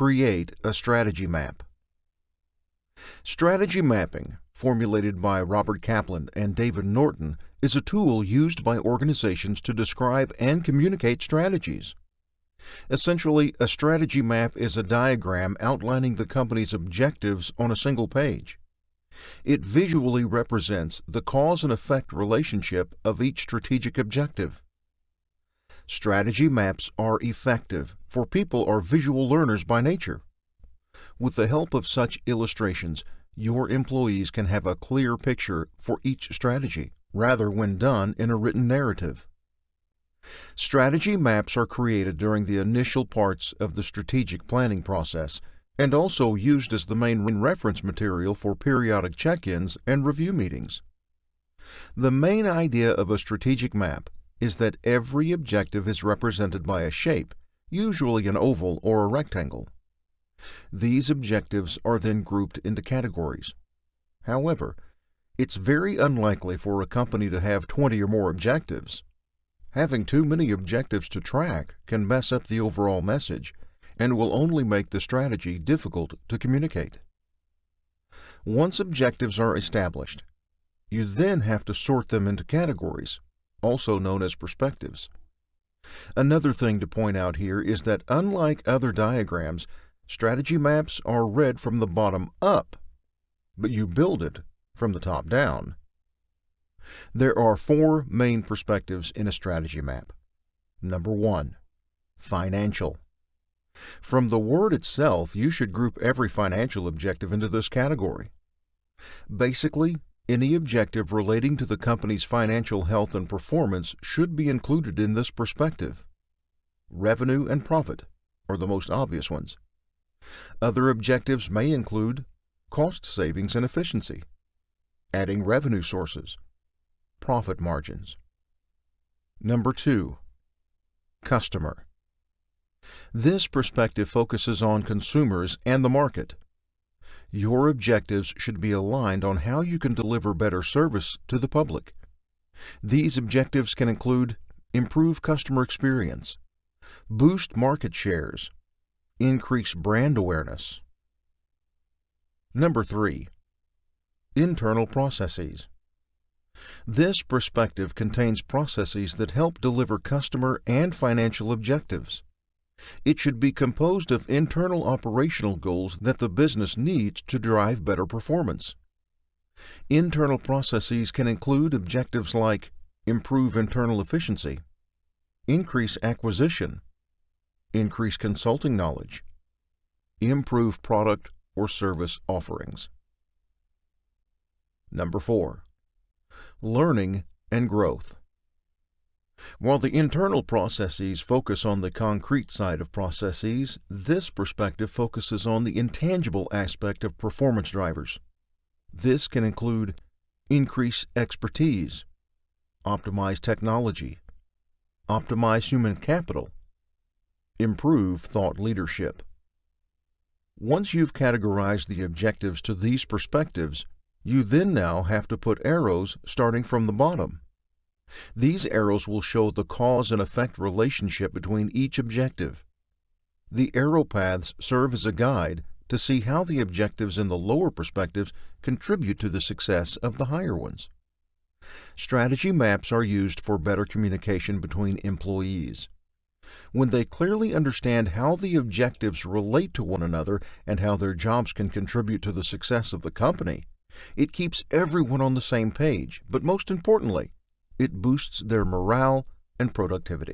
Create a strategy map. Strategy mapping, formulated by Robert Kaplan and David Norton, is a tool used by organizations to describe and communicate strategies. Essentially, a strategy map is a diagram outlining the company's objectives on a single page. It visually represents the cause and effect relationship of each strategic objective. Strategy maps are effective, for people are visual learners by nature. With the help of such illustrations, your employees can have a clear picture for each strategy, rather when done in a written narrative. Strategy maps are created during the initial parts of the strategic planning process and also used as the main reference material for periodic check-ins and review meetings. The main idea of a strategic map is that every objective is represented by a shape, usually an oval or a rectangle. These objectives are then grouped into categories. However, it's very unlikely for a company to have 20 or more objectives. Having too many objectives to track can mess up the overall message and will only make the strategy difficult to communicate. Once objectives are established, you then have to sort them into categories, also known as perspectives. Another thing to point out here is that unlike other diagrams, strategy maps are read from the bottom up, but you build it from the top down. There are 4 main perspectives in a strategy map. Number 1, financial. From the word itself, you should group every financial objective into this category. Basically, any objective relating to the company's financial health and performance should be included in this perspective. Revenue and profit are the most obvious ones. Other objectives may include cost savings and efficiency, adding revenue sources, profit margins. Number 2, customer. This perspective focuses on consumers and the market. Your objectives should be aligned on how you can deliver better service to the public. These objectives can include improve customer experience, boost market shares, increase brand awareness. Number 3, internal processes. This perspective contains processes that help deliver customer and financial objectives. It should be composed of internal operational goals that the business needs to drive better performance. Internal processes can include objectives like improve internal efficiency, increase acquisition, increase consulting knowledge, improve product or service offerings. Number 4, learning and growth. While the internal processes focus on the concrete side of processes, this perspective focuses on the intangible aspect of performance drivers. This can include increase expertise, optimize technology, optimize human capital, improve thought leadership. Once you've categorized the objectives to these perspectives, you then now have to put arrows starting from the bottom. These arrows will show the cause and effect relationship between each objective. The arrow paths serve as a guide to see how the objectives in the lower perspectives contribute to the success of the higher ones. Strategy maps are used for better communication between employees. When they clearly understand how the objectives relate to one another and how their jobs can contribute to the success of the company, it keeps everyone on the same page, but most importantly, it boosts their morale and productivity.